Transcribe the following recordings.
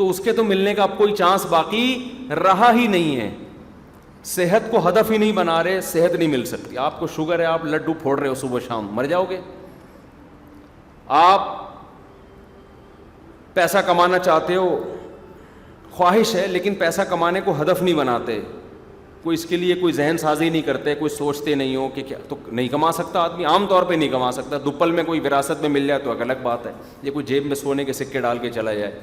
تو اس کے تو ملنے کا اب کوئی چانس باقی رہا ہی نہیں ہے. صحت کو ہدف ہی نہیں بنا رہے, صحت نہیں مل سکتی. آپ کو شوگر ہے, آپ لڈو پھوڑ رہے ہو صبح شام, مر جاؤ گے. آپ پیسہ کمانا چاہتے ہو, خواہش ہے, لیکن پیسہ کمانے کو ہدف نہیں بناتے, کوئی اس کے لیے کوئی ذہن سازی نہیں کرتے, کوئی سوچتے نہیں ہو کہ کیا, تو نہیں کما سکتا آدمی, عام طور پہ نہیں کما سکتا. دوپل میں کوئی وراثت میں مل جائے تو الگ بات ہے, یہ کوئی جیب میں سونے کے سکے ڈال کے چلا جائے.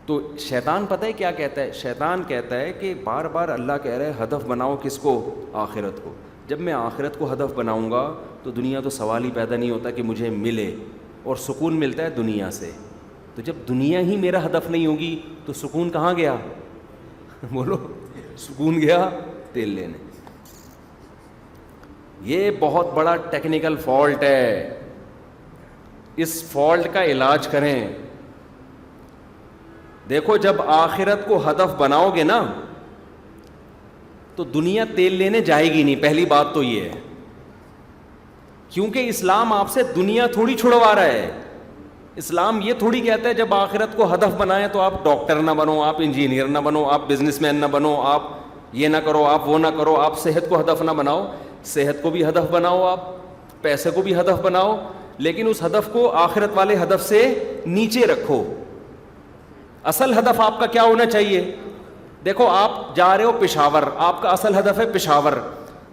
تو شیطان پتہ ہے کیا کہتا ہے؟ شیطان کہتا ہے کہ بار بار اللہ کہہ رہا ہے ہدف بناؤ کس کو؟ آخرت کو. جب میں آخرت کو ہدف بناؤں گا تو دنیا تو سوال ہی پیدا نہیں ہوتا کہ مجھے ملے, اور سکون ملتا ہے دنیا سے. تو جب دنیا ہی میرا ہدف نہیں ہوگی تو سکون کہاں گیا؟ بولو, سکون گیا تیل لینے. یہ بہت بڑا ٹیکنیکل فالٹ ہے, اس فالٹ کا علاج کریں. دیکھو جب آخرت کو ہدف بناؤ گے نا تو دنیا تیل لینے جائے گی نہیں, پہلی بات تو یہ ہے. کیونکہ اسلام آپ سے دنیا تھوڑی چھڑوا رہا ہے. اسلام یہ تھوڑی کہتا ہے جب آخرت کو ہدف بنائیں تو آپ ڈاکٹر نہ بنو, آپ انجینئر نہ بنو, آپ بزنس مین نہ بنو, آپ یہ نہ کرو, آپ وہ نہ کرو. آپ صحت کو ہدف نہ بناؤ, صحت کو بھی ہدف بناؤ, آپ پیسے کو بھی ہدف بناؤ, لیکن اس ہدف کو آخرت والے ہدف سے نیچے رکھو. اصل ہدف آپ کا کیا ہونا چاہیے؟ دیکھو آپ جا رہے ہو پشاور, آپ کا اصل ہدف ہے پشاور,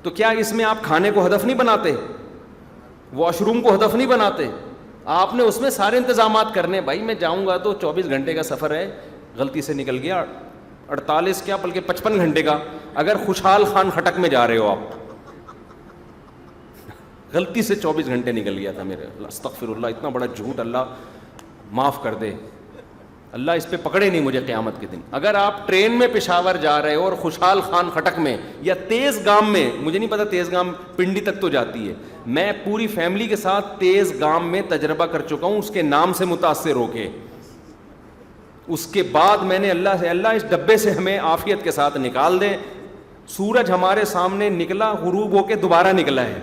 تو کیا اس میں آپ کھانے کو ہدف نہیں بناتے, واش روم کو ہدف نہیں بناتے؟ آپ نے اس میں سارے انتظامات کرنے. بھائی میں جاؤں گا تو 24 گھنٹے کا سفر ہے, غلطی سے نکل گیا 48 کیا بلکہ 55 گھنٹے کا. اگر خوشحال خان خٹک میں جا رہے ہو آپ, غلطی سے 24 گھنٹے نکل گیا تھا میرے, استغفر اللہ, اتنا بڑا جھوٹ, اللہ معاف کر دے, اللہ اس پہ پکڑے نہیں مجھے قیامت کے دن. اگر آپ ٹرین میں پشاور جا رہے ہو اور خوشحال خان خٹک میں یا تیز گام میں, مجھے نہیں پتا تیز گام پنڈی تک تو جاتی ہے, میں پوری فیملی کے ساتھ تیز گام میں تجربہ کر چکا ہوں, اس کے نام سے متاثر ہو کے. اس کے بعد میں نے اللہ سے, اللہ اس ڈبے سے ہمیں عافیت کے ساتھ نکال دے. سورج ہمارے سامنے نکلا, غروب ہو کے دوبارہ نکلا ہے.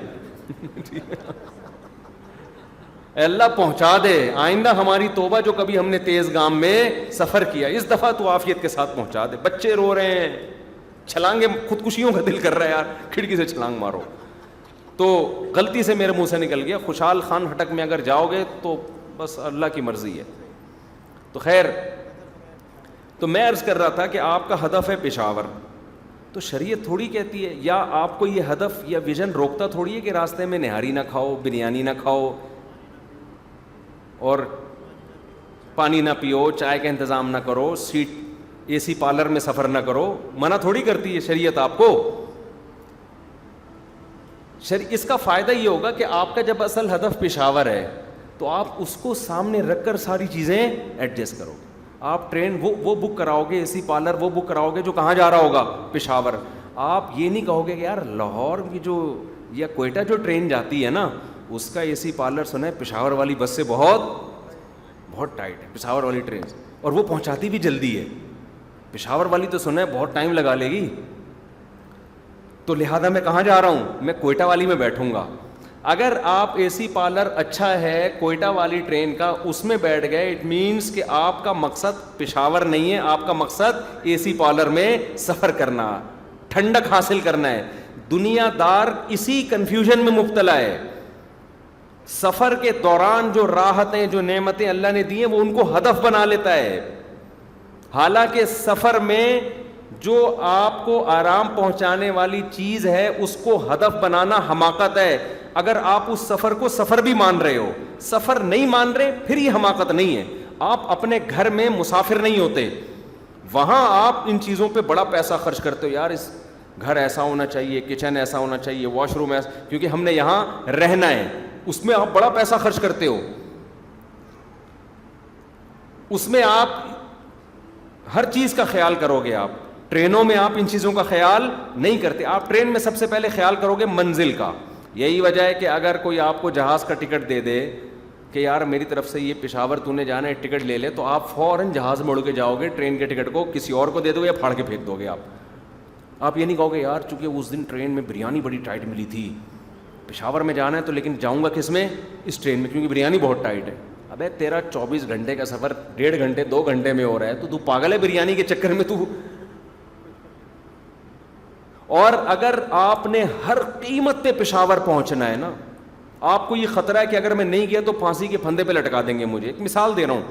اللہ پہنچا دے, آئندہ ہماری توبہ جو کبھی ہم نے تیز گام میں سفر کیا, اس دفعہ تو عافیت کے ساتھ پہنچا دے. بچے رو رہے ہیں, چھلانگیں, خودکشیوں کا دل کر رہا ہے یار, کھڑکی سے چھلانگ مارو. تو غلطی سے میرے منہ سے نکل گیا. خوشحال خان ہٹک میں اگر جاؤ گے تو بس اللہ کی مرضی ہے. تو خیر, تو میں عرض کر رہا تھا کہ آپ کا ہدف ہے پشاور, تو شریعت تھوڑی کہتی ہے, یا آپ کو یہ ہدف یا ویژن روکتا تھوڑی ہے کہ راستے میں نہاری نہ کھاؤ, بریانی نہ کھاؤ, اور پانی نہ پیو, چائے کا انتظام نہ کرو, سیٹ اے سی پارلر میں سفر نہ کرو. منع تھوڑی کرتی ہے شریعت آپ کو. اس کا فائدہ یہ ہوگا کہ آپ کا جب اصل ہدف پشاور ہے تو آپ اس کو سامنے رکھ کر ساری چیزیں ایڈجسٹ کرو گے. آپ ٹرین وہ بک کراؤ گے, اے سی پارلر وہ بک کراؤ گے جو کہاں جا رہا ہوگا, پشاور. آپ یہ نہیں کہو گے کہ یار لاہور کی جو یا کوئٹہ جو ٹرین جاتی ہے نا, اس کا اے سی پارلر سنا ہے پشاور والی بس سے بہت ٹائٹ ہے پشاور والی ٹرین, اور وہ پہنچاتی بھی جلدی ہے. پشاور والی تو سنا ہے بہت ٹائم لگا لے گی, تو لہذا میں کہاں جا رہا ہوں, میں کوئٹہ والی میں بیٹھوں گا. اگر آپ اے سی پارلر اچھا ہے کوئٹہ والی ٹرین کا, اس میں بیٹھ گئے, اٹ مینس کہ آپ کا مقصد پشاور نہیں ہے, آپ کا مقصد اے سی پارلر میں سفر کرنا, ٹھنڈک حاصل کرنا ہے. دنیا دار اسی کنفیوژن میں مبتلا ہے. سفر کے دوران جو راحتیں, جو نعمتیں اللہ نے دی ہیں, وہ ان کو ہدف بنا لیتا ہے. حالانکہ سفر میں جو آپ کو آرام پہنچانے والی چیز ہے اس کو ہدف بنانا حماقت ہے. اگر آپ اس سفر کو سفر بھی مان رہے ہو, سفر نہیں مان رہے, پھر یہ حماقت نہیں ہے. آپ اپنے گھر میں مسافر نہیں ہوتے, وہاں آپ ان چیزوں پہ بڑا پیسہ خرچ کرتے ہو. یار اس گھر ایسا ہونا چاہیے, کچن ایسا ہونا چاہیے, واش روم ایسا, کیونکہ ہم نے یہاں رہنا ہے. اس میں آپ بڑا پیسہ خرچ کرتے ہو, اس میں آپ ہر چیز کا خیال کرو گے. آپ ٹرینوں میں آپ ان چیزوں کا خیال نہیں کرتے. آپ ٹرین میں سب سے پہلے خیال کرو گے منزل کا. یہی وجہ ہے کہ اگر کوئی آپ کو جہاز کا ٹکٹ دے دے کہ یار میری طرف سے یہ پشاور تو نے جانا ہے, ٹکٹ لے لے, تو آپ فوراً جہاز میں اڑ کے جاؤ گے, ٹرین کے ٹکٹ کو کسی اور کو دے دو یا پھاڑ کے پھینک دو گے. آپ یہ نہیں کہو گے یار چونکہ اس دن ٹرین میں بریانی بڑی ٹائٹ ملی تھی, پشاور میں جانا ہے تو لیکن جاؤں گا کس میں, اس ٹرین میں, کیونکہ بریانی بہت ٹائٹ ہے. اب ابے تیرا 24 گھنٹے کا سفر 1.5 گھنٹے 2 گھنٹے میں ہو رہا ہے تو پاگل ہے بریانی کے چکر میں تو. اور اگر آپ نے ہر قیمت پہ پشاور پہنچنا ہے نا, آپ کو یہ خطرہ ہے کہ اگر میں نہیں گیا تو پھانسی کے پھندے پہ لٹکا دیں گے مجھے, ایک مثال دے رہا ہوں,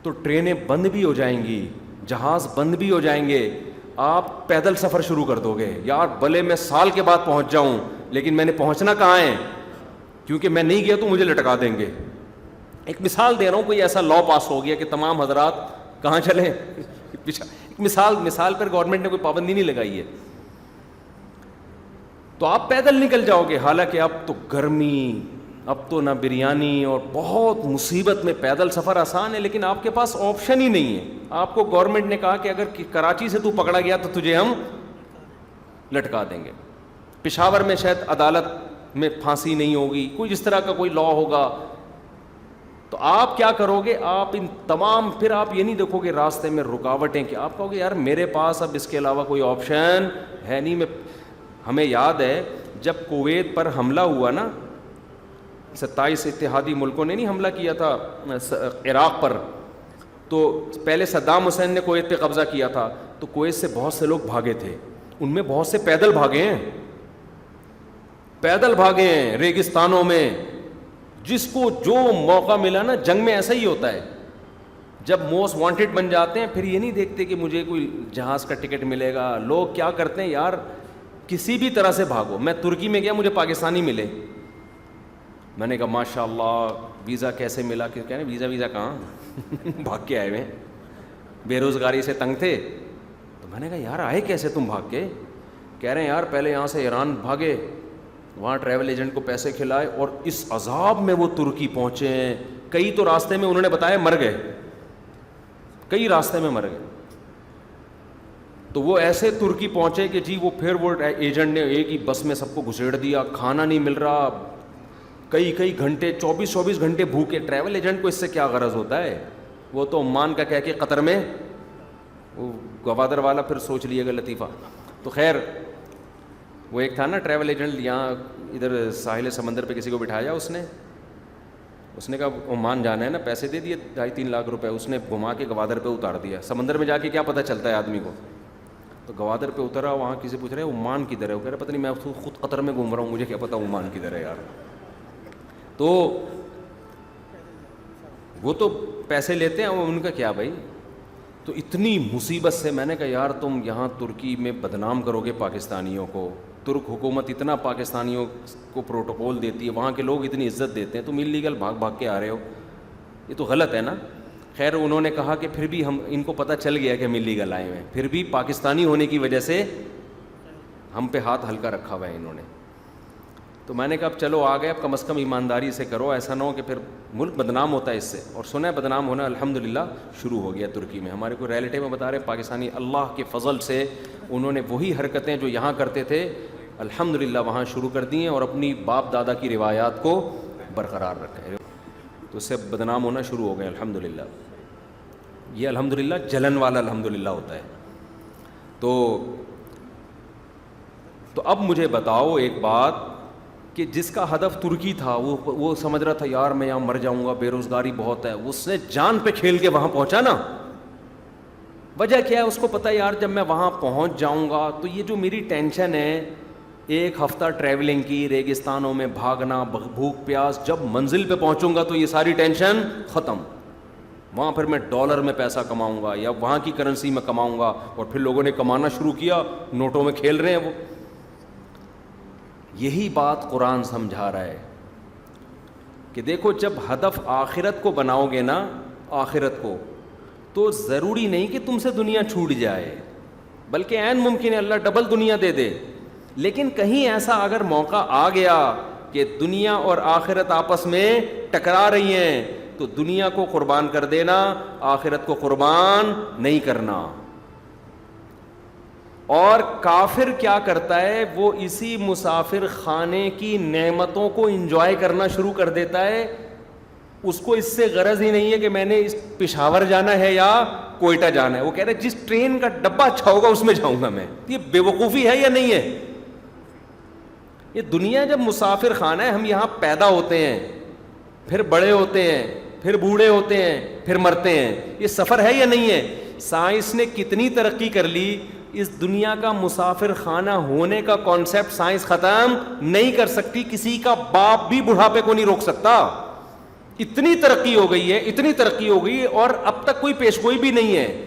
تو ٹرینیں بند بھی ہو جائیں گی, جہاز بند بھی ہو جائیں گے, آپ پیدل سفر شروع کر دو گے, یار بھلے میں سال کے بعد پہنچ جاؤں لیکن میں نے پہنچنا کہاں ہے, کیونکہ میں نہیں گیا تو مجھے لٹکا دیں گے. ایک مثال دے رہا ہوں, کوئی ایسا لا پاس ہو گیا کہ تمام حضرات کہاں چلیں, ایک مثال پر گورنمنٹ نے کوئی پابندی نہیں لگائی ہے, تو آپ پیدل نکل جاؤ گے. حالانکہ اب تو گرمی, اب تو نہ بریانی, اور بہت مصیبت میں پیدل سفر آسان ہے, لیکن آپ کے پاس آپشن ہی نہیں ہے. آپ کو گورنمنٹ نے کہا کہ اگر کراچی سے تو پکڑا گیا تو تجھے ہم لٹکا دیں گے. پشاور میں شاید عدالت میں پھانسی نہیں ہوگی, کوئی اس طرح کا کوئی لا ہوگا. تو آپ کیا کرو گے, آپ ان تمام, پھر آپ یہ نہیں دیکھو گے راستے میں رکاوٹیں, کہ آپ کہو گے یار میرے پاس اب اس کے علاوہ کوئی آپشن ہے نہیں. ہمیں یاد ہے جب کویت پر حملہ ہوا نا, 27 اتحادی ملکوں نے نہیں حملہ کیا تھا عراق پر, تو پہلے صدام حسین نے کویت پہ قبضہ کیا تھا, تو کویت سے بہت سے لوگ بھاگے تھے, ان میں بہت سے پیدل بھاگے ہیں ریگستانوں میں. جس کو جو موقع ملا نا, جنگ میں ایسا ہی ہوتا ہے, جب موسٹ وانٹیڈ بن جاتے ہیں پھر یہ نہیں دیکھتے کہ مجھے کوئی جہاز کا ٹکٹ ملے گا. لوگ کیا کرتے ہیں, یار کسی بھی طرح سے بھاگو. میں ترکی میں گیا, مجھے پاکستانی ملے, میں نے کہا ماشاء اللہ ویزا کیسے ملا, کہ کہہ رہے ویزا کہاں, بھاگ کے آئے ہوئے, بے روزگاری سے تنگ تھے. تو میں نے کہا یار آئے کیسے تم بھاگ کے, کہہ رہے ہیں یار پہلے یہاں سے ایران بھاگے, وہاں ٹریول ایجنٹ کو پیسے کھلائے, اور اس عذاب میں وہ ترکی پہنچے ہیں. کئی تو راستے میں انہوں نے بتایا مر گئے, کئی راستے میں مر گئے. تو وہ ایسے ترکی پہنچے کہ جی پھر وہ ایجنٹ نے ایک ہی بس میں سب کو گھسیڑ دیا, کھانا نہیں مل رہا, کئی گھنٹے 24 گھنٹے بھوکے. ٹریول ایجنٹ کو اس سے کیا غرض ہوتا ہے, وہ تو عمان کا کہہ کے قطر میں, وہ گوادر والا پھر سوچ لیے گا لطیفہ. تو خیر وہ ایک تھا نا ٹریول ایجنٹ, یہاں ادھر ساحل سمندر پہ کسی کو بٹھایا, اس نے کہا عمان جانا ہے نا, پیسے دے دیے 2.5-3 لاکھ روپے, اس نے گھما کے گوادر پہ اتار دیا. سمندر میں جا کے کیا پتہ چلتا ہے آدمی کو, تو گوادر پہ اترا, وہاں کسی پوچھ رہے عمان کدھر ہے, وہ کہہ رہا پتہ نہیں, میں خود قطر میں گھوم رہا ہوں, مجھے کیا پتہ عمان کدھر ہے یار. تو وہ تو پیسے لیتے ہیں, ان کا کیا بھائی. تو اتنی مصیبت سے میں نے کہا یار تم یہاں ترکی میں بدنام کرو گے پاکستانیوں کو, ترک حکومت اتنا پاکستانیوں کو پروٹوکول دیتی ہے, وہاں کے لوگ اتنی عزت دیتے ہیں, تم انلیگل بھاگ کے آ رہے ہو, یہ تو غلط ہے نا. خیر انہوں نے کہا کہ پھر بھی ان کو پتہ چل گیا کہ ہم انلیگل آئے ہوئے ہیں, پھر بھی پاکستانی ہونے کی وجہ سے ہم پہ ہاتھ ہلکا رکھا ہوا ہے انہوں نے. تو میں نے کہا اب چلو آ گئے, اب کم از کم ایمانداری سے کرو, ایسا نہ ہو کہ پھر ملک بدنام ہوتا ہے اس سے. اور سنا ہے بدنام ہونا الحمدللہ شروع ہو گیا ترکی میں. ہمارے کوئی ریلیٹیو میں بتا رہے پاکستانی, اللہ کے فضل سے انہوں نے وہی حرکتیں جو یہاں کرتے تھے الحمدللہ وہاں شروع کر دی ہیں, اور اپنی باپ دادا کی روایات کو برقرار رکھا ہے. تو اس سے بدنام ہونا شروع ہو گئے الحمدللہ. یہ الحمدللہ جلن والا الحمدللہ ہوتا ہے. تو اب مجھے بتاؤ ایک بات, کہ جس کا ہدف ترکی تھا وہ سمجھ رہا تھا یار میں یہاں مر جاؤں گا, بے روزگاری بہت ہے, اس نے جان پہ کھیل کے وہاں پہنچا نا. وجہ کیا ہے, اس کو پتہ یار جب میں وہاں پہنچ جاؤں گا تو یہ جو میری ٹینشن ہے 1 ہفتہ ٹریولنگ کی, ریگستانوں میں بھاگنا, بھوک پیاس, جب منزل پہ پہنچوں گا تو یہ ساری ٹینشن ختم. وہاں پھر میں ڈالر میں پیسہ کماؤں گا یا وہاں کی کرنسی میں کماؤں گا. اور پھر لوگوں نے کمانا شروع کیا, نوٹوں میں کھیل رہے ہیں وہ. یہی بات قرآن سمجھا رہا ہے کہ دیکھو جب ہدف آخرت کو بناؤ گے نا, آخرت کو, تو ضروری نہیں کہ تم سے دنیا چھوٹ جائے, بلکہ عین ممکن ہے اللہ ڈبل دنیا دے دے. لیکن کہیں ایسا اگر موقع آ گیا کہ دنیا اور آخرت آپس میں ٹکرا رہی ہیں, تو دنیا کو قربان کر دینا, آخرت کو قربان نہیں کرنا. اور کافر کیا کرتا ہے, وہ اسی مسافر خانے کی نعمتوں کو انجوائے کرنا شروع کر دیتا ہے. اس کو اس سے غرض ہی نہیں ہے کہ میں نے اس پشاور جانا ہے یا کوئٹہ جانا ہے. وہ کہہ رہے جس ٹرین کا ڈبہ اچھا ہوگا اس میں جاؤں گا میں. یہ بے وقوفی ہے یا نہیں ہے؟ یہ دنیا جب مسافر خانہ ہے, ہم یہاں پیدا ہوتے ہیں, پھر بڑے ہوتے ہیں, پھر بوڑھے ہوتے ہیں, پھر مرتے ہیں. یہ سفر ہے یا نہیں ہے؟ سائنس نے کتنی ترقی کر لی, اس دنیا کا مسافر خانہ ہونے کا کانسیپٹ سائنس ختم نہیں کر سکتی. کسی کا باپ بھی بڑھاپے کو نہیں روک سکتا. اتنی ترقی ہو گئی ہے, اتنی ترقی ہو گئی, اور اب تک کوئی پیشگوئی بھی نہیں ہے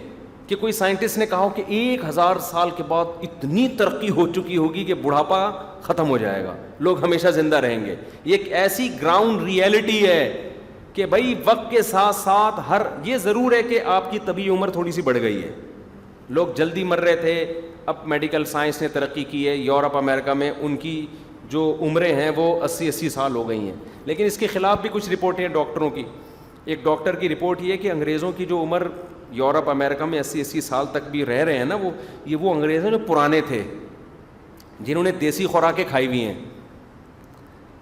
کہ کوئی سائنٹسٹ نے کہا ہو کہ 1000 سال کے بعد اتنی ترقی ہو چکی ہوگی کہ بڑھاپا ختم ہو جائے گا, لوگ ہمیشہ زندہ رہیں گے. یہ ایک ایسی گراؤنڈ ریئلٹی ہے کہ بھائی وقت کے ساتھ ساتھ یہ ضرور ہے کہ آپ کی طبی عمر تھوڑی سی بڑھ گئی ہے. لوگ جلدی مر رہے تھے, اب میڈیکل سائنس نے ترقی کی ہے. یورپ امریکہ میں ان کی جو عمریں ہیں وہ 80 سال ہو گئی ہیں. لیکن اس کے خلاف بھی کچھ رپورٹیں ہیں ڈاکٹروں کی. ایک ڈاکٹر کی رپورٹ یہ ہے کہ انگریزوں کی جو عمر یورپ امریکہ میں 80 سال تک بھی رہ رہے ہیں نا, وہ انگریزوں جو پرانے تھے, جنہوں نے دیسی خوراکیں کھائی ہوئی ہیں.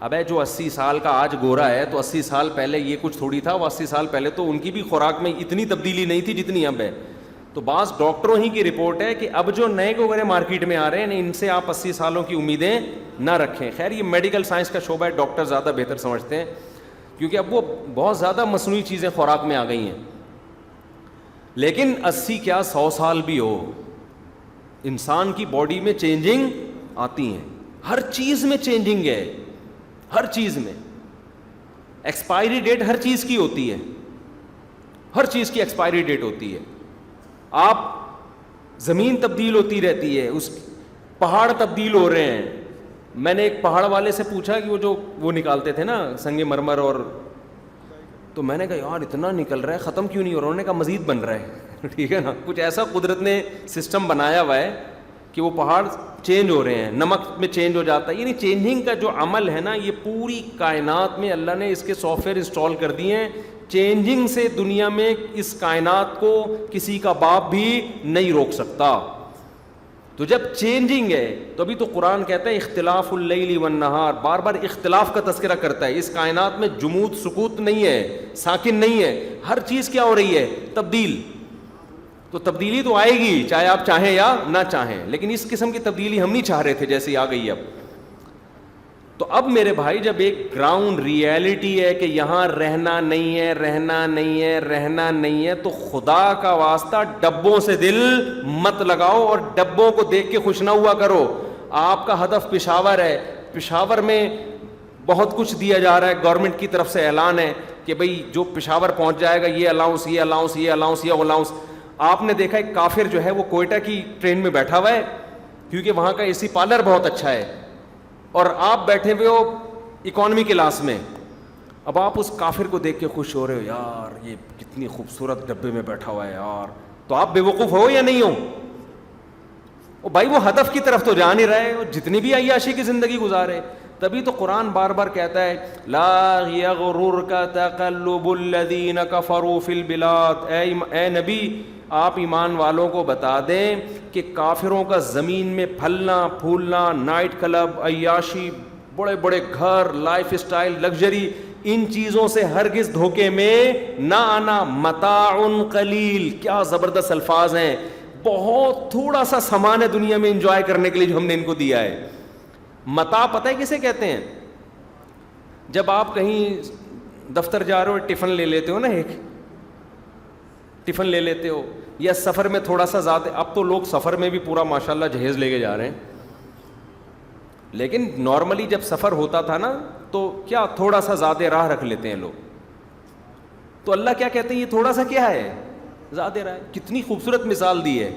اب جو 80 سال کا آج گورا ہے تو 80 سال پہلے یہ کچھ تھوڑی تھا. وہ 80 سال پہلے تو ان کی بھی خوراک میں اتنی تبدیلی نہیں تھی جتنی اب ہے. تو بعض ڈاکٹروں ہی کی رپورٹ ہے کہ اب جو نئے گورے مارکیٹ میں آ رہے ہیں ان سے آپ 80 سالوں کی امیدیں نہ رکھیں. خیر یہ میڈیکل سائنس کا شعبہ ہے, ڈاکٹر زیادہ بہتر سمجھتے ہیں, کیونکہ اب وہ بہت زیادہ مصنوعی چیزیں خوراک میں آ گئی ہیں. لیکن 80 کیا 100 سال بھی ہو, انسان کی باڈی میں چینجنگ آتی ہیں. ہر چیز میں چینجنگ ہے, ہر چیز میں. ایکسپائری ڈیٹ ہر چیز کی ہوتی ہے, ہر چیز کی ایکسپائری ڈیٹ ہوتی ہے. آپ زمین تبدیل ہوتی رہتی ہے, اس پہاڑ تبدیل ہو رہے ہیں. میں نے ایک پہاڑ والے سے پوچھا کہ وہ نکالتے تھے نا سنگ مرمر, اور تو میں نے کہا یار اتنا نکل رہا ہے ختم کیوں نہیں ہو رہا؟ انہوں نے کہا مزید بن رہا ہے. ٹھیک ہے نا, کچھ ایسا قدرت نے سسٹم بنایا ہوا ہے کہ وہ پہاڑ چینج ہو رہے ہیں, نمک میں چینج ہو جاتا ہے. یعنی چینجنگ کا جو عمل ہے نا, یہ پوری کائنات میں اللہ نے اس کے سافٹ ویئر انسٹال کر دیے ہیں. چینجنگ سے دنیا میں اس کائنات کو کسی کا باپ بھی نہیں روک سکتا. تو جب چینجنگ ہے تو ابھی تو قرآن کہتا ہے اختلاف اللیل والنہار, بار بار اختلاف کا تذکرہ کرتا ہے. اس کائنات میں جمود سکوت نہیں ہے, ساکن نہیں ہے, ہر چیز کیا ہو رہی ہے؟ تبدیل. تو تبدیلی تو آئے گی چاہے آپ چاہیں یا نہ چاہیں, لیکن اس قسم کی تبدیلی ہم نہیں چاہ رہے تھے جیسی آ گئی اب. تو اب میرے بھائی جب ایک گراؤنڈ ریئلٹی ہے کہ یہاں رہنا نہیں ہے, رہنا نہیں ہے, رہنا نہیں ہے, تو خدا کا واسطہ ڈبوں سے دل مت لگاؤ اور ڈبوں کو دیکھ کے خوش نہ ہوا کرو. آپ کا ہدف پشاور ہے, پشاور میں بہت کچھ دیا جا رہا ہے, گورنمنٹ کی طرف سے اعلان ہے کہ بھئی جو پشاور پہنچ جائے گا یہ الاؤنس, یہ الاؤنس, یہ الاؤنس, یہ الاؤنس. آپ نے دیکھا ایک کافر جو ہے وہ کوئٹہ کی ٹرین میں بیٹھا ہوا ہے کیونکہ وہاں کا اے سی پارلر بہت اچھا ہے, اور آپ بیٹھے ہوئے ہو اکانومی کلاس میں. اب آپ اس کافر کو دیکھ کے خوش ہو رہے ہو, یار یہ کتنی خوبصورت ڈبے میں بیٹھا ہوا ہے یار. تو آپ بے وقوف ہو یا نہیں ہو؟ بھائی وہ ہدف کی طرف تو جا نہیں رہے, جتنی بھی عیاشی کی زندگی گزارے. تبھی تو قرآن بار بار کہتا ہے لا یغررک تقلب الذین کفروا فی البلاد. اے نبی آپ ایمان والوں کو بتا دیں کہ کافروں کا زمین میں پھلنا پھولنا, نائٹ کلب, عیاشی, بڑے بڑے گھر, لائف اسٹائل, لگژری, ان چیزوں سے ہرگز دھوکے میں نہ آنا. متاع قلیل, کیا زبردست الفاظ ہیں. بہت تھوڑا سا سامان ہے دنیا میں انجوائے کرنے کے لیے جو ہم نے ان کو دیا ہے. متاع پتہ ہے کسے کہتے ہیں؟ جب آپ کہیں دفتر جا رہے ہو ٹفن لے لیتے ہو نا, ایک ٹفن لے لیتے ہو, یا سفر میں تھوڑا سا زیادہ, اب تو لوگ سفر میں بھی پورا ماشاءاللہ جہیز لے کے جا رہے ہیں, لیکن نارملی جب سفر ہوتا تھا نا تو کیا تھوڑا سا زیادہ راہ رکھ لیتے ہیں لوگ. تو اللہ کیا کہتے ہیں یہ تھوڑا سا کیا ہے؟ زیادہ راہ. کتنی خوبصورت مثال دی ہے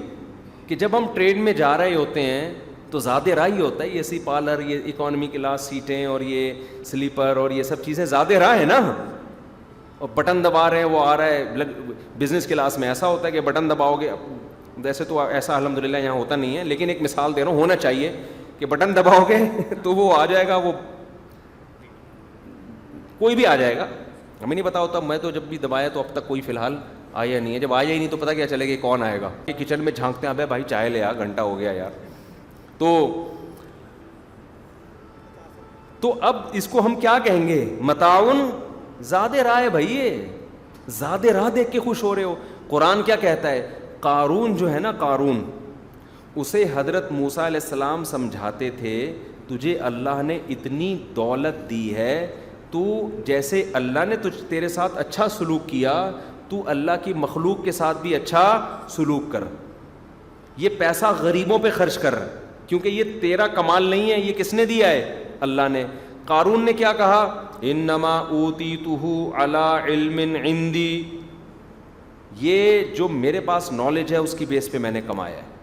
کہ جب ہم ٹرین میں جا رہے ہوتے ہیں تو زیادہ راہ ہی ہوتا ہے. یہ سی پارلر, یہ اکانومی کلاس سیٹیں, اور یہ سلیپر, اور یہ سب چیزیں زیادہ راہ ہے نا. اور بٹن دبا رہے ہیں وہ آ رہا ہے. بزنس کلاس میں ایسا ہوتا ہے کہ بٹن دباؤ گے, ویسے تو ایسا الحمدللہ یہاں ہوتا نہیں ہے, لیکن ایک مثال دے رہا ہوں, ہونا چاہیے کہ بٹن دباؤ گے تو وہ آ جائے گا, وہ کوئی بھی آ جائے گا. ہمیں نہیں پتا ہوتا, میں تو جب بھی دبایا تو اب تک کوئی فی الحال آیا نہیں ہے. جب آیا ہی نہیں تو پتہ کیا چلے گا کون آئے گا. کہ کچن میں جھانکتے ہیں, ابے بھائی چائے لے آ, گھنٹہ ہو گیا یار. تو اب اس کو ہم کیا کہیں گے؟ متاعن, زیادہ راہ ہے بھائی, یہ زیادہ راہ دیکھ کے خوش ہو رہے ہو. قرآن کیا کہتا ہے؟ قارون جو ہے نا, قارون, اسے حضرت موسیٰ علیہ السلام سمجھاتے تھے تجھے اللہ نے اتنی دولت دی ہے تو جیسے اللہ نے تیرے ساتھ اچھا سلوک کیا, تو اللہ کی مخلوق کے ساتھ بھی اچھا سلوک کر. یہ پیسہ غریبوں پہ خرچ کر, کیونکہ یہ تیرا کمال نہیں ہے, یہ کس نے دیا ہے؟ اللہ نے. قارون نے کیا کہا؟ انما اوتیتہ علی علم عندی, یہ جو میرے پاس نالج ہے اس کی بیس پہ میں نے کمایا ہے.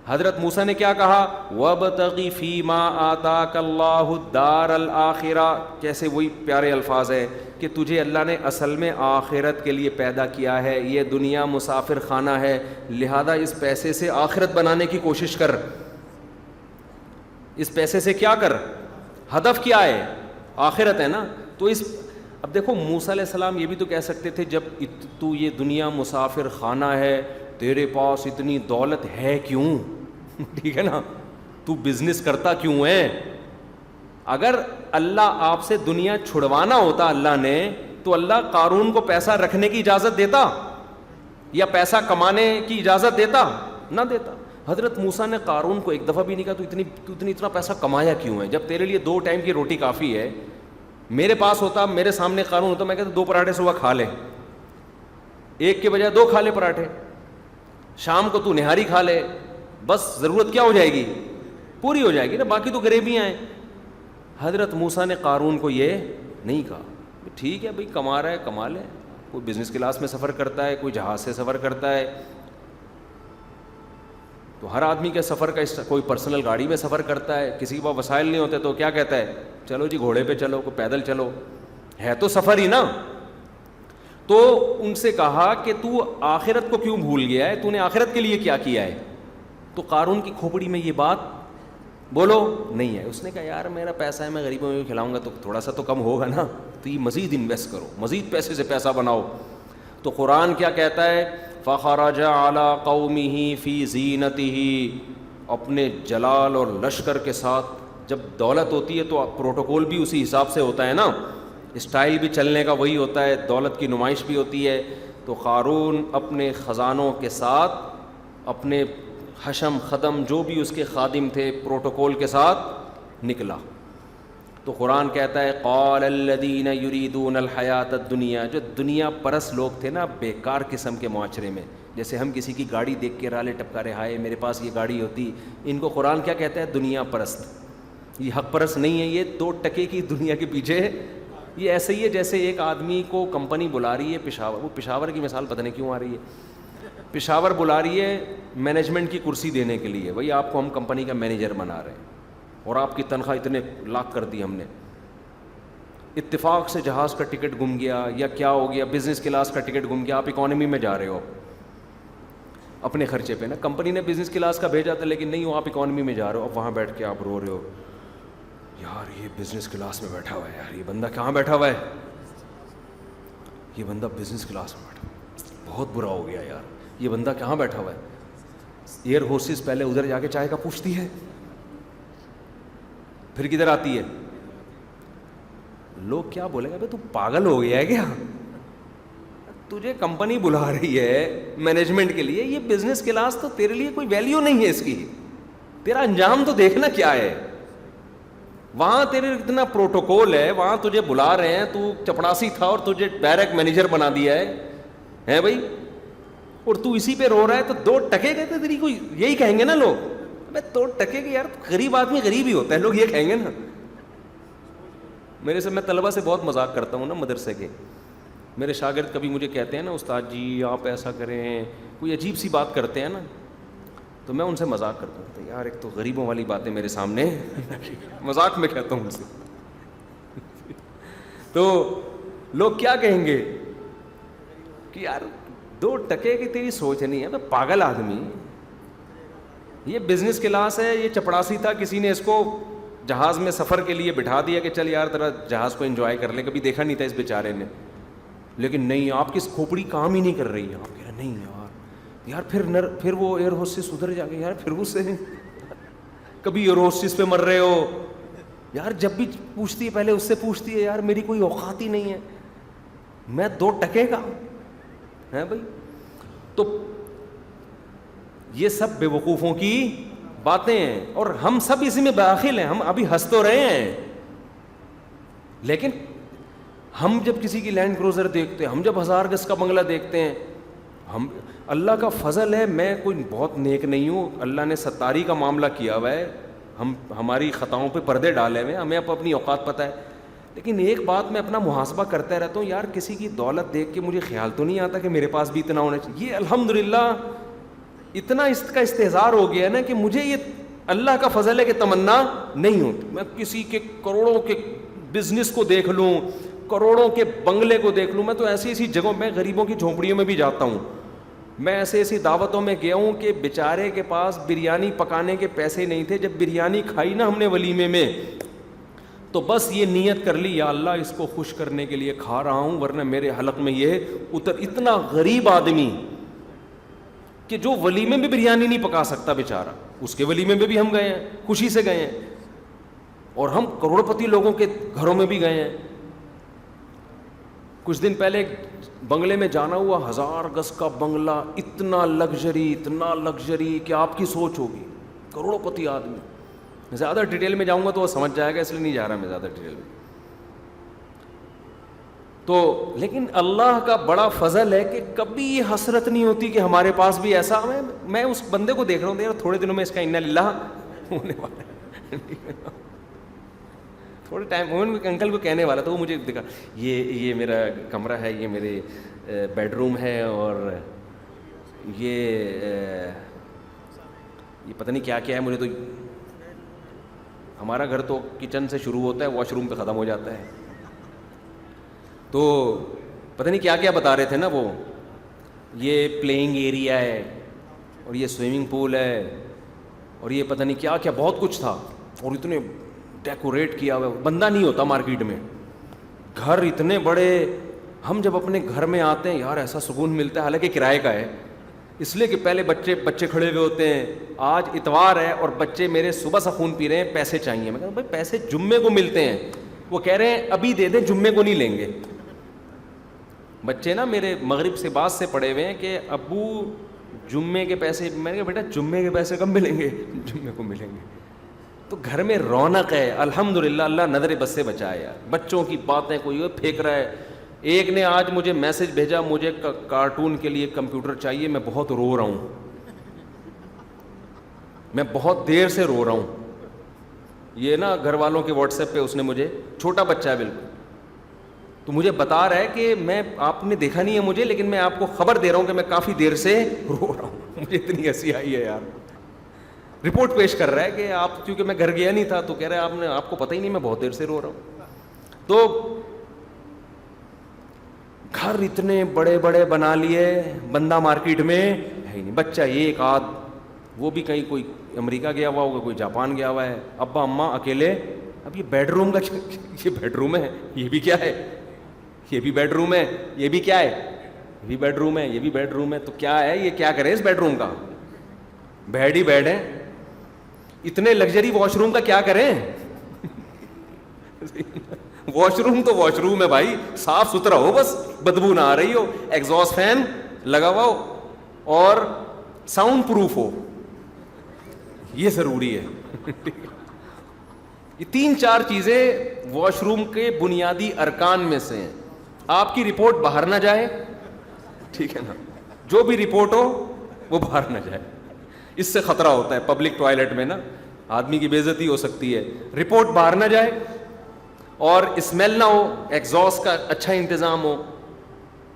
حضرت موسیٰ نے کیا کہا؟ وَابْتَغِ فِيمَا آتَاكَ اللَّهُ الدَّارَ الْآخِرَةَ, کیسے وہی پیارے الفاظ ہیں کہ تجھے اللہ نے اصل میں آخرت کے لیے پیدا کیا ہے, یہ دنیا مسافر خانہ ہے, لہذا اس پیسے سے آخرت بنانے کی کوشش کر. اس پیسے سے کیا کر, ہدف کیا ہے؟ آخرت ہے نا. تو اب دیکھو موسیٰ علیہ السلام یہ بھی تو کہہ سکتے تھے جب تو یہ دنیا مسافر خانہ ہے, تیرے پاس اتنی دولت ہے کیوں؟ ٹھیک ہے نا, تو بزنس کرتا کیوں ہے؟ اگر اللہ آپ سے دنیا چھڑوانا ہوتا اللہ نے, تو اللہ قارون کو پیسہ رکھنے کی اجازت دیتا یا پیسہ کمانے کی اجازت دیتا؟ نہ دیتا. حضرت موسیٰ نے قارون کو ایک دفعہ بھی نہیں کہا تو اتنا پیسہ کمایا کیوں ہے, جب تیرے لیے 2 ٹائم کی روٹی کافی ہے. میرے پاس ہوتا, میرے سامنے قارون ہوتا, میں کہتا 2 پراٹھے صبح کھا لے, 1 کے بجائے 2 کھا لے پراٹھے, شام کو تو نہاری کھا لے, بس ضرورت کیا ہو جائے گی؟ پوری ہو جائے گی نا, باقی تو غریبیاں ہیں. حضرت موسیٰ نے قارون کو یہ نہیں کہا, ٹھیک ہے بھائی کما رہا ہے کما لے, کوئی بزنس کلاس میں سفر کرتا ہے, کوئی جہاز سے سفر کرتا ہے, تو ہر آدمی کے سفر کا کوئی پرسنل گاڑی میں سفر کرتا ہے, کسی کے پاس وسائل نہیں ہوتے تو کیا کہتا ہے, چلو جی گھوڑے پہ چلو, کوئی پیدل چلو, ہے تو سفر ہی نا. تو ان سے کہا کہ تو آخرت کو کیوں بھول گیا ہے, تو نے آخرت کے لیے کیا کیا ہے؟ تو قارون کی کھوپڑی میں یہ بات بولو نہیں ہے. اس نے کہا یار میرا پیسہ ہے, میں غریبوں میں کھلاؤں گا تو تھوڑا سا تو کم ہوگا نا, تو یہ مزید انویسٹ کرو, مزید پیسے سے پیسہ بناؤ. تو قرآن کیا کہتا ہے؟ فخرج علی قومہ فی زینتہ, اپنے جلال اور لشکر کے ساتھ. جب دولت ہوتی ہے تو پروٹوکول بھی اسی حساب سے ہوتا ہے نا, اسٹائل بھی چلنے کا وہی ہوتا ہے, دولت کی نمائش بھی ہوتی ہے. تو قارون اپنے خزانوں کے ساتھ, اپنے حشم خدم جو بھی اس کے خادم تھے, پروٹوکول کے ساتھ نکلا. تو قرآن کہتا ہے قال الذین یریدون الحیات الدنیا, جو دنیا پرست لوگ تھے نا بیکار قسم کے معاشرے میں, جیسے ہم کسی کی گاڑی دیکھ کے رالے ٹپکا رہے, ہائے میرے پاس یہ گاڑی ہوتی, ان کو قرآن کیا کہتا ہے؟ دنیا پرست. یہ حق پرست نہیں ہے, یہ 2 ٹکے کی دنیا کے پیچھے. یہ ایسے ہی ہے جیسے ایک آدمی کو کمپنی بلا رہی ہے پشاور, وہ پشاور کی مثال پتہ نہیں کیوں آ رہی ہے, پشاور بلا رہی ہے مینجمنٹ کی کرسی دینے کے لیے, بھائی آپ کو ہم کمپنی کا مینیجر بنا رہے ہیں اور آپ کی تنخواہ اتنے لاکھ کر دی ہم نے. اتفاق سے جہاز کا ٹکٹ گم گیا یا کیا ہو گیا, بزنس کلاس کا ٹکٹ گم گیا, آپ اکانومی میں جا رہے ہو اپنے خرچے پہ نا, کمپنی نے بزنس کلاس کا بھیجا تھا لیکن نہیں ہو, آپ اکانومی میں جا رہے ہو. اب وہاں بیٹھ کے آپ رو رہے ہو, یار یہ بزنس کلاس میں بیٹھا ہوا ہے, یار یہ بندہ کہاں بیٹھا ہوا ہے, یہ بندہ بزنس کلاس میں بیٹھا ہوا ہے, بہت برا ہو گیا یار, یہ بندہ کہاں بیٹھا ہوا ہے. ایئر ہوسٹس پہلے ادھر جا کے چائے کا پوچھتی ہے, پھر کدھر آتی ہے. لوگ کیا بولیں گے, بھائی تو پاگل ہو گیا ہے کیا, تجھے کمپنی بلا رہی ہے مینجمنٹ کے لیے, یہ بزنس کلاس تو تیرے لیے کوئی ویلیو نہیں ہے اس کی, تیرا انجام تو دیکھنا کیا ہے. وہاں تیرے اتنا پروٹوکول ہے, وہاں تجھے بلا رہے ہیں, تو چپڑاسی تھا اور تجھے ڈائریکٹ مینیجر بنا دیا ہے بھائی, اور تو اسی پہ رو رہا ہے. تو 2 ٹکے کہتے تیری کو یہی کہیں گے نا لوگ, بھائی 2 ٹکے کے, یار غریب آدمی غریب ہی ہوتا ہے, لوگ یہ کہیں گے نا. میں طلبہ سے بہت مذاق کرتا ہوں نا مدرسے کے, میرے شاگرد کبھی مجھے کہتے ہیں نا استاد جی آپ ایسا کریں, کوئی عجیب سی بات کرتے ہیں نا, تو میں ان سے مذاق کرتا ہوں, تو یار ایک تو غریبوں والی باتیں میرے سامنے مذاق میں کہتا ہوں ان سے. تو لوگ کیا کہیں گے کہ یار 2 ٹکے کی تیری سوچ نہیں ہے, پاگل آدمی, یہ بزنس کلاس ہے, یہ چپڑاسی تھا, کسی نے اس کو جہاز میں سفر کے لیے بٹھا دیا کہ چل یار ذرا جہاز کو انجوائے کر لیں, کبھی دیکھا نہیں تھا اس بیچارے نے. لیکن نہیں, آپ کی کھوپڑی کام ہی نہیں کر رہی ہے, آپ کہہ رہے نہیں یار پھر وہ ایئر ہوسٹس ادھر جا کے, یار پھر اس سے کبھی ایئر ہوسٹس پہ مر رہے ہو, یار جب بھی پوچھتی ہے پہلے اس سے پوچھتی ہے, یار میری کوئی اوقات ہی نہیں ہے, میں 2 ٹکے کا ہے بھائی. تو یہ سب بے وقوفوں کی باتیں ہیں, اور ہم سب اسی میں داخل ہیں. ہم ابھی ہنس تو رہے ہیں لیکن ہم جب کسی کی لینڈ کروزر دیکھتے ہیں, ہم جب 1000 گز کا بنگلہ دیکھتے ہیں, ہم اللہ کا فضل ہے, میں کوئی بہت نیک نہیں ہوں, اللہ نے ستاری کا معاملہ کیا ہوا ہے, ہماری خطاؤں پہ پردے ڈالے ہوئے ہیں, ہمیں اپنی اوقات پتہ ہے. لیکن ایک بات میں اپنا محاسبہ کرتا رہتا ہوں, یار کسی کی دولت دیکھ کے مجھے خیال تو نہیں آتا کہ میرے پاس بھی اتنا ہونا چاہیے. یہ الحمدللہ اتنا اس کا استحضار ہو گیا ہے نا کہ مجھے یہ اللہ کا فضل ہے کہ تمنا نہیں ہوتی. میں کسی کے کروڑوں کے بزنس کو دیکھ لوں, کروڑوں کے بنگلے کو دیکھ لوں, میں تو ایسی ایسی جگہوں میں غریبوں کی جھونپڑیوں میں بھی جاتا ہوں. میں ایسے ایسی دعوتوں میں گیا ہوں کہ بیچارے کے پاس بریانی پکانے کے پیسے نہیں تھے. جب بریانی کھائی نا ہم نے ولیمے میں, تو بس یہ نیت کر لی, یا اللہ اس کو خوش کرنے کے لیے کھا رہا ہوں, ورنہ میرے حلق میں یہ اتنا غریب آدمی کہ جو ولیمے میں بریانی نہیں پکا سکتا بیچارہ, اس کے ولیمے میں بھی ہم گئے ہیں, خوشی سے گئے ہیں. اور ہم کروڑپتی لوگوں کے گھروں میں بھی گئے ہیں. کچھ دن پہلے بنگلے میں جانا ہوا, 1000 گز کا بنگلہ, اتنا لگژری کہ آپ کی سوچ ہوگی, کروڑپتی آدمی. زیادہ ڈیٹیل میں جاؤں گا تو وہ سمجھ جائے گا, اس لیے نہیں جا رہا میں زیادہ ڈیٹیل میں. تو لیکن اللہ کا بڑا فضل ہے کہ کبھی یہ حسرت نہیں ہوتی کہ ہمارے پاس بھی ایسا. میں اس بندے کو دیکھ رہا ہوں, یار تھوڑے دنوں میں اس کا انا للہ ہونے والا ہے. تھوڑے ٹائم انکل کو کہنے والا تو وہ مجھے دکھا, یہ میرا کمرہ ہے, یہ میرے بیڈ روم ہے, اور یہ پتہ نہیں کیا کیا ہے. مجھے تو ہمارا گھر تو کچن سے شروع ہوتا ہے, واش روم پہ ختم ہو جاتا ہے. تو پتہ نہیں کیا کیا بتا رہے تھے نا وہ, یہ پلینگ ایریا ہے, اور یہ سوئمنگ پول ہے, اور یہ پتہ نہیں کیا کیا, بہت کچھ تھا. اور اتنے ڈیکوریٹ کیا ہوا, بندہ نہیں ہوتا مارکیٹ میں, گھر اتنے بڑے. ہم جب اپنے گھر میں آتے ہیں یار ایسا سکون ملتا ہے, حالانکہ کرائے کا ہے, اس لیے کہ پہلے بچے کھڑے ہوئے ہوتے ہیں. آج اتوار ہے اور بچے میرے صبح سے خون پی رہے ہیں, پیسے چاہیے. میں کہا بھائی پیسے جمعے کو ملتے ہیں. وہ کہہ رہے ہیں ابھی دے دیں, جمعے کو نہیں لیں گے. بچے نا میرے مغرب سے بعد سے پڑے ہوئے ہیں کہ ابو جمعے کے پیسے. میں نے کہا بیٹا جمعے کے پیسے کب ملیں گے, جمعے کو ملیں گے. تو گھر میں رونق ہے الحمدللہ. اللہ نظر بد سے بچائے یار. بچوں کی باتیں کوئی پھینک رہا ہے. ایک نے آج مجھے میسج بھیجا, مجھے کارٹون کے لیے کمپیوٹر چاہیے, میں بہت رو رہا ہوں, میں بہت دیر سے رو رہا ہوں. یہ نا گھر والوں کے واٹس ایپ پہ اس نے مجھے, چھوٹا بچہ ہے بالکل, تو مجھے بتا رہا ہے کہ میں, آپ نے دیکھا نہیں ہے مجھے, لیکن میں آپ کو خبر دے رہا ہوں کہ میں کافی دیر سے رو رہا ہوں. مجھے اتنی ہنسی آئی ہے یار. رپورٹ پیش کر رہا ہے کہ آپ, کیونکہ میں گھر گیا نہیں تھا, تو کہہ رہا ہے آپ کو پتہ ہی نہیں میں بہت دیر سے رو رہا ہوں. تو گھر اتنے بڑے بڑے بنا لیے, بندہ مارکیٹ میں ہے ہی نہیں. بچہ ایک آدھ, وہ بھی کہیں کوئی امریکہ گیا ہوا ہوگا, کوئی جاپان گیا ہوا ہے, ابا اماں اکیلے. اب یہ بیڈ روم کا, یہ بیڈ روم ہے, یہ بھی کیا ہے, یہ بھی بیڈ روم ہے, یہ بھی کیا ہے, یہ بھی بیڈ روم ہے, یہ بھی بیڈ روم ہے. تو کیا ہے یہ, کیا کریں اس بیڈ روم کا, بیڈ ہی بیڈ ہے. اتنے لگژری واش روم کا کیا کریں. واش روم تو واش روم ہے بھائی, صاف ستھرا ہو, بس بدبو نہ آ رہی ہو, ایگزاسٹ فین لگا ہوا ہو, اور ساؤنڈ پروف ہو, یہ ضروری ہے. یہ 3-4 چیزیں واش روم کے بنیادی ارکان میں سے ہیں. آپ کی رپورٹ باہر نہ جائے, ٹھیک ہے نا, جو بھی رپورٹ ہو وہ باہر نہ جائے. اس سے خطرہ ہوتا ہے پبلک ٹوائلٹ میں نا, آدمی کی بے عزتی ہو سکتی ہے. رپورٹ باہر نہ جائے, اور اسمیل نہ ہو, ایگزاسٹ کا اچھا انتظام ہو,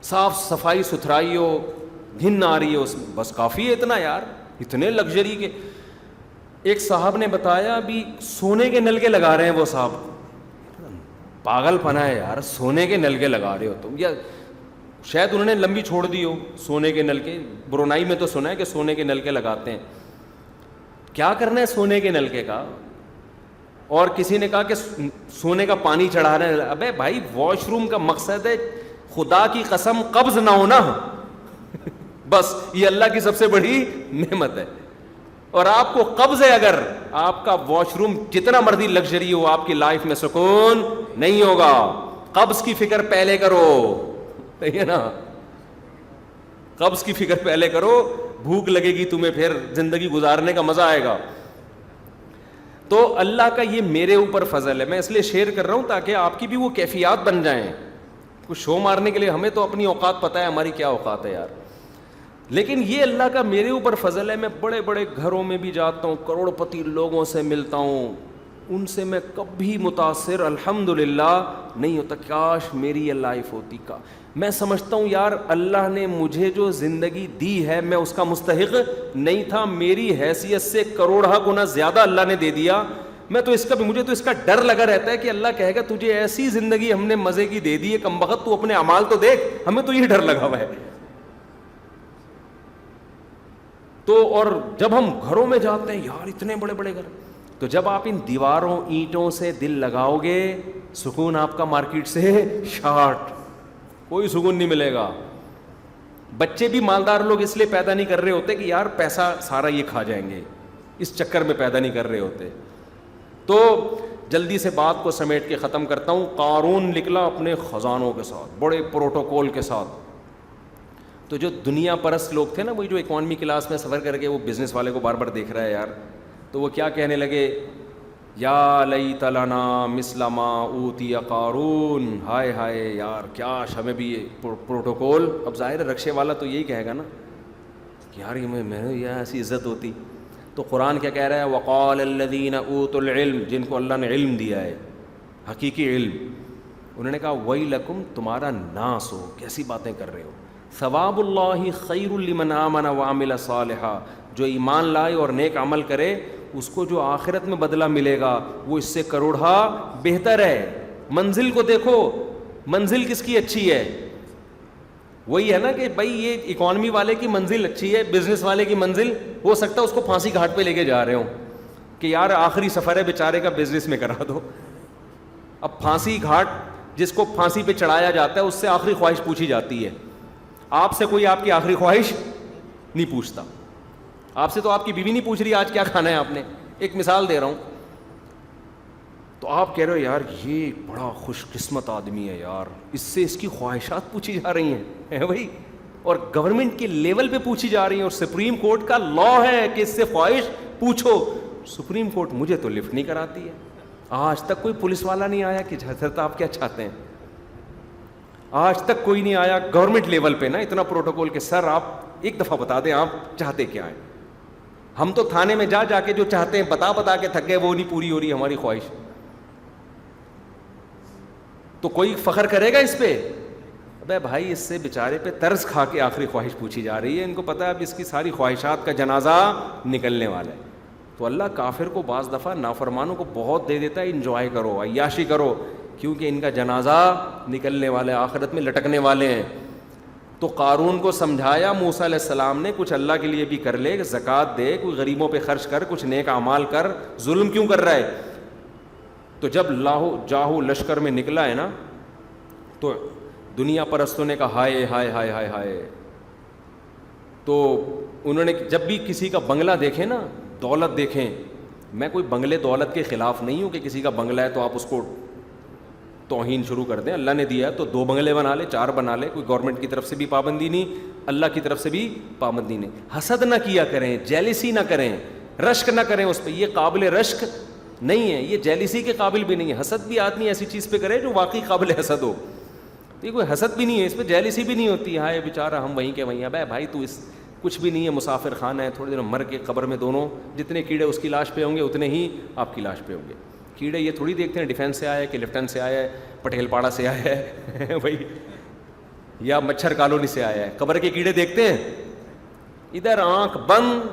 صاف صفائی ستھرائی ہو, گھن نہ آ رہی ہے اس میں, بس کافی ہے اتنا یار. اتنے لگژری کے. ایک صاحب نے بتایا ابھی سونے کے نل کے لگا رہے ہیں وہ صاحب. پاگل پنا ہے یار, سونے کے نل کے لگا رہے ہو تم, یا شاید انہوں نے لمبی چھوڑ دی ہو سونے کے نل کے. برونائی میں تو سنا ہے کہ سونے کے نل کے لگاتے ہیں. کیا کرنا ہے سونے کے نلکے کا. اور کسی نے کہا کہ سونے کا پانی چڑھا رہے ہیں. ابے بھائی واش روم کا مقصد ہے خدا کی قسم قبض نہ ہونا, بس یہ اللہ کی سب سے بڑی نعمت ہے. اور آپ کو قبض ہے, اگر آپ کا واش روم جتنا مرضی لگژری ہو, آپ کی لائف میں سکون نہیں ہوگا. قبض کی فکر پہلے کرو, صحیح ہے نا, قبض کی فکر پہلے کرو, بھوک لگے گی تمہیں, پھر زندگی گزارنے کا مزہ آئے گا. تو اللہ کا یہ میرے اوپر فضل ہے. میں اس لیے شیئر کر رہا ہوں تاکہ آپ کی بھی وہ کیفیات بن جائیں. کچھ شو مارنے کے لیے ہمیں تو اپنی اوقات پتہ ہے ہماری کیا اوقات ہے یار, لیکن یہ اللہ کا میرے اوپر فضل ہے. میں بڑے بڑے گھروں میں بھی جاتا ہوں, کروڑ پتی لوگوں سے ملتا ہوں, ان سے میں کبھی متاثر الحمدللہ نہیں ہوتا. کاش میری یہ لائف ہوتی کا. میں سمجھتا ہوں یار اللہ نے مجھے جو زندگی دی ہے میں اس کا مستحق نہیں تھا, میری حیثیت سے کروڑہ گنا زیادہ اللہ نے دے دیا. میں تو مجھے تو اس کا ڈر لگا رہتا ہے کہ اللہ کہے گا تجھے ایسی زندگی ہم نے مزے کی دے دی ہے کمبخت, تو اپنے اعمال تو دیکھ. ہمیں تو یہ ڈر لگا ہوا ہے. تو اور جب ہم گھروں میں جاتے ہیں یار اتنے بڑے بڑے گھر, تو جب آپ ان دیواروں اینٹوں سے دل لگاؤ گے سکون آپ کا مارکیٹ سے شارٹ, کوئی سکون نہیں ملے گا. بچے بھی مالدار لوگ اس لیے پیدا نہیں کر رہے ہوتے کہ یار پیسہ سارا یہ کھا جائیں گے, اس چکر میں پیدا نہیں کر رہے ہوتے. تو جلدی سے بات کو سمیٹ کے ختم کرتا ہوں. قارون نکلا اپنے خزانوں کے ساتھ, بڑے پروٹوکول کے ساتھ. تو جو دنیا پرست لوگ تھے نا, وہی جو اکانومی کلاس میں سفر کر کے وہ بزنس والے کو بار بار دیکھ رہا ہے یار, تو وہ کیا کہنے لگے, یا لیت لنا مثل ما اوتی قارون, ہائے ہائے یار کاش ہمیں بھی یہ پروٹوکول. اب ظاہر رکشے والا تو یہی کہے گا نا کہ یار یہ ایسی عزت ہوتی. تو قرآن کیا کہہ رہا ہے, وقال الذین اوتوا العلم, جن کو اللہ نے علم دیا ہے حقیقی علم, انہوں نے کہا ویلکم, تمہارا ناس ہو, کیسی باتیں کر رہے ہو. ثواب اللہ خیر لمن آمن وعمل صالحا, جو ایمان لائے اور نیک عمل کرے اس کو جو آخرت میں بدلہ ملے گا وہ اس سے کروڑا بہتر ہے. منزل کو دیکھو, منزل کس کی اچھی ہے, وہی ہے نا کہ بھائی یہ اکانومی والے کی منزل اچھی ہے, بزنس والے کی منزل ہو سکتا ہے اس کو پھانسی گھاٹ پہ لے کے جا رہے ہوں کہ یار آخری سفر ہے بیچارے کا, بزنس میں کرا دو. اب پھانسی گھاٹ جس کو پھانسی پہ چڑھایا جاتا ہے اس سے آخری خواہش پوچھی جاتی ہے. آپ سے کوئی آپ کی آخری خواہش نہیں پوچھتا. آپ سے تو آپ کی بیوی نہیں پوچھ رہی آج کیا کھانا ہے آپ نے, ایک مثال دے رہا ہوں. تو آپ کہہ رہے ہو یار یہ بڑا خوش قسمت آدمی ہے یار, اس سے اس کی خواہشات پوچھی جا رہی ہیں بھائی, اور گورنمنٹ کے لیول پہ پوچھی جا رہی ہیں, اور سپریم کورٹ کا لا ہے کہ اس سے خواہش پوچھو. سپریم کورٹ مجھے تو لفٹ نہیں کراتی ہے. آج تک کوئی پولیس والا نہیں آیا کہ حضرت آپ کیا چاہتے ہیں, آج تک کوئی نہیں آیا گورنمنٹ لیول پہ نا اتنا پروٹوکول کہ سر آپ ایک دفعہ بتا دیں آپ چاہتے کیا ہیں. ہم تو تھانے میں جا کے جو چاہتے ہیں بتا کے تھک گئے, وہ نہیں پوری ہو رہی ہماری خواہش. تو کوئی فخر کرے گا اس پہ؟ ابے بھائی اس سے بیچارے پہ طرز کھا کے آخری خواہش پوچھی جا رہی ہے. ان کو پتہ ہے اب اس کی ساری خواہشات کا جنازہ نکلنے والا ہے. تو اللہ کافر کو بعض دفعہ نافرمانوں کو بہت دے دیتا ہے, انجوائے کرو, عیاشی کرو, کیونکہ ان کا جنازہ نکلنے والے, آخرت میں لٹکنے والے ہیں. تو قارون کو سمجھایا موسیٰ علیہ السلام نے, کچھ اللہ کے لیے بھی کر لے, زکوٰۃ دے, کوئی غریبوں پہ خرچ کر, کچھ نیک اعمال کر, ظلم کیوں کر رہا ہے. تو جب لاہو جاہو لشکر میں نکلا ہے نا, تو دنیا پرستوں نے کہا ہائے ہائے ہائے ہائے ہائے. تو انہوں نے جب بھی کسی کا بنگلہ دیکھیں نا, دولت دیکھیں, میں کوئی بنگلے دولت کے خلاف نہیں ہوں کہ کسی کا بنگلہ ہے تو آپ اس کو توہین شروع کر دیں. اللہ نے دیا ہے تو 2 بنگلے بنا لے, 4 بنا لے, کوئی گورنمنٹ کی طرف سے بھی پابندی نہیں, اللہ کی طرف سے بھی پابندی نہیں. حسد نہ کیا کریں, جیلسی نہ کریں, رشک نہ کریں اس پہ, یہ قابل رشک نہیں ہے, یہ جیلسی کے قابل بھی نہیں ہے. حسد بھی آدمی ایسی چیز پہ کرے جو واقعی قابل حسد ہو. یہ کوئی حسد بھی نہیں ہے, اس پہ جیلسی بھی نہیں ہوتی. ہائے بیچارہ ہم وہیں کے وہیں, اب بھائی تو اس کچھ بھی نہیں ہے, مسافر خانہ ہے, تھوڑے دیر مر کے قبر میں دونوں جتنے کیڑے اس کی لاش پہ ہوں گے اتنے ہی آپ کی لاش پہ ہوں گے. کیڑے یہ تھوڑی دیکھتے ہیں ڈیفینس سے آیا ہے کہ لیفٹنٹ سے آیا ہے, پٹیل پاڑا سے آیا ہے بھائی, یا مچھر کالونی سے آیا ہے. قبر کے کیڑے دیکھتے ہیں, ادھر آنکھ بند,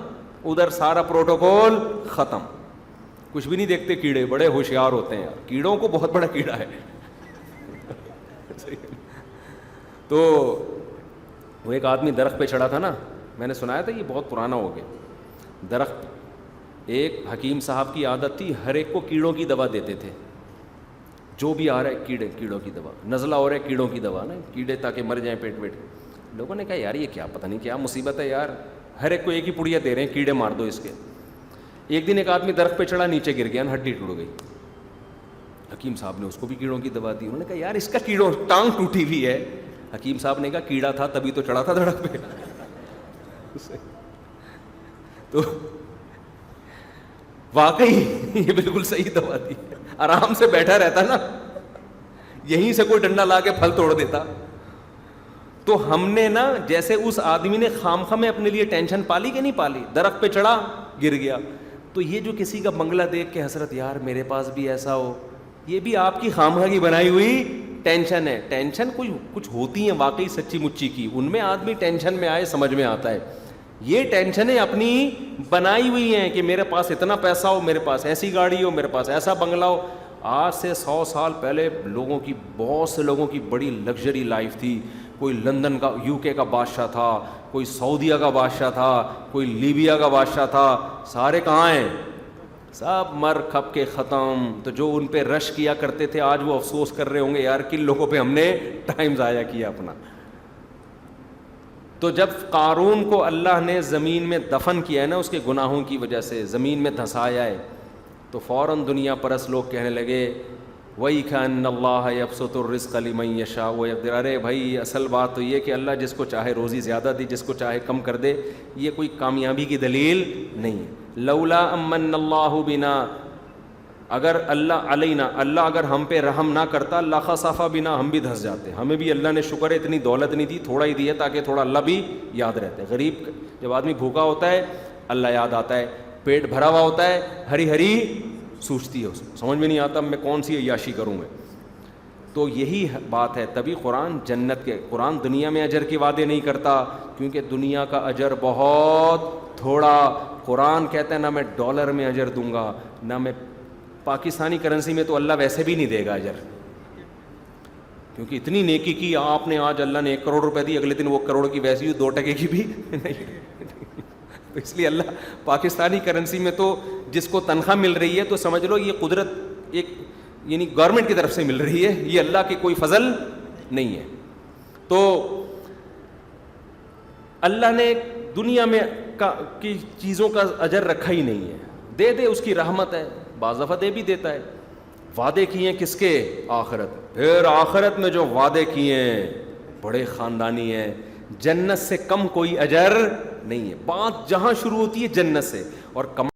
ادھر سارا پروٹوکول ختم, کچھ بھی نہیں دیکھتے. کیڑے بڑے ہوشیار ہوتے ہیں یار, کیڑوں کو بہت بڑا کیڑا ہے. تو وہ ایک آدمی درخت پہ چڑھا تھا نا, میں نے سنایا تھا, یہ بہت پرانا ہو گیا. درخت, ایک حکیم صاحب کی عادت تھی, ہر ایک کو کیڑوں کی دوا دیتے تھے. جو بھی آ رہا ہے کیڑوں کی دوا, نزلہ ہو رہا ہے کیڑوں کی دوا نا, کیڑے تاکہ مر جائیں پیٹ پیٹ. لوگوں نے کہا یار یہ کیا, پتہ نہیں کیا مصیبت ہے یار, ہر ایک کو ایک ہی پڑیا دے رہے ہیں, کیڑے مار دو اس کے. ایک دن ایک آدمی درخت پہ چڑھا, نیچے گر گیا, ہڈی ٹوٹ گئی. حکیم صاحب نے اس کو بھی کیڑوں کی دوا دی. انہوں نے کہا یار اس کا کیڑوں ٹانگ ٹوٹی ہوئی ہے. حکیم صاحب نے کہا کیڑا تھا تبھی تو چڑھا تھا درخت پہ. واقعی یہ بالکل صحیح دوا دی. آرام سے بیٹھا رہتا نا, یہیں سے کوئی ڈنڈا لا کے پھل توڑ دیتا. تو ہم نے نا جیسے اس آدمی نے خامخواہ میں اپنے لیے ٹینشن پالی کہ نہیں پالی, درخت پہ چڑھا گر گیا. تو یہ جو کسی کا بنگلہ دیکھ کے حسرت یار میرے پاس بھی ایسا ہو, یہ بھی آپ کی خامخواہ کی بنائی ہوئی ٹینشن ہے. ٹینشن کچھ ہوتی ہیں واقعی سچی مچی کی, ان میں آدمی ٹینشن میں آئے سمجھ میں آتا ہے. یہ ٹینشنیں اپنی بنائی ہوئی ہیں کہ میرے پاس اتنا پیسہ ہو, میرے پاس ایسی گاڑی ہو, میرے پاس ایسا بنگلہ ہو. آج سے 100 سال پہلے لوگوں کی, بہت سے لوگوں کی بڑی لگژری لائف تھی. کوئی لندن کا UK کا بادشاہ تھا, کوئی سعودیہ کا بادشاہ تھا, کوئی لیبیا کا بادشاہ تھا. سارے کہاں ہیں؟ سب مر کھپ کے ختم. تو جو ان پہ رش کیا کرتے تھے آج وہ افسوس کر رہے ہوں گے یار کن لوگوں پہ ہم نے ٹائم ضائع کیا اپنا. تو جب قارون کو اللہ نے زمین میں دفن کیا ہے نا, اس کے گناہوں کی وجہ سے زمین میں دھنسایا ہے, تو فوراً دنیا پرست لوگ کہنے لگے وَإِكَأَنَّ اللَّهَ يَبْسُطُ الرِّزْقَ لِمَن يَشَاءُ وَيَقْدِرُ. ارے بھائی اصل بات تو یہ کہ اللہ جس کو چاہے روزی زیادہ دے, جس کو چاہے کم کر دے, یہ کوئی کامیابی کی دلیل نہیں ہے. لولا امن اللہ بنا, اگر اللہ علینا, اللہ اگر ہم پہ رحم نہ کرتا, لخسف بنا, ہم بھی دھس جاتے. ہمیں بھی اللہ نے شکر ہے اتنی دولت نہیں دی, تھوڑا ہی دی ہے تاکہ تھوڑا اللہ بھی یاد رہتے. غریب جب آدمی بھوکا ہوتا ہے اللہ یاد آتا ہے, پیٹ بھرا ہوا ہوتا ہے ہری ہری سوچتی ہے, اس کو سمجھ میں نہیں آتا میں کون سی عیاشی کروں میں. تو یہی بات ہے. تبھی قرآن جنت کے, قرآن دنیا میں اجر کے وعدے نہیں کرتا کیونکہ دنیا کا اجر بہت تھوڑا. قرآن کہتا ہے نہ میں ڈالر میں اجر دوں گا, نہ میں پاکستانی کرنسی میں, تو اللہ ویسے بھی نہیں دے گا اجر, کیونکہ اتنی نیکی کی آپ نے. آج اللہ نے 1 کروڑ روپے دی, اگلے دن وہ کروڑ کی ویسی 2 ٹکے کی بھی نہیں. اس لیے اللہ پاکستانی کرنسی میں تو جس کو تنخواہ مل رہی ہے تو سمجھ لو یہ قدرت ایک یعنی گورنمنٹ کی طرف سے مل رہی ہے, یہ اللہ کی کوئی فضل نہیں ہے. تو اللہ نے دنیا میں کی چیزوں کا اجر رکھا ہی نہیں ہے. دے دے اس کی رحمت ہے, بعض دفعہ دے بھی دیتا ہے. وعدے کیے ہیں کس کے؟ آخرت. پھر آخرت میں جو وعدے کیے ہیں بڑے خاندانی ہیں. جنت سے کم کوئی اجر نہیں ہے. بات جہاں شروع ہوتی ہے جنت سے, اور کم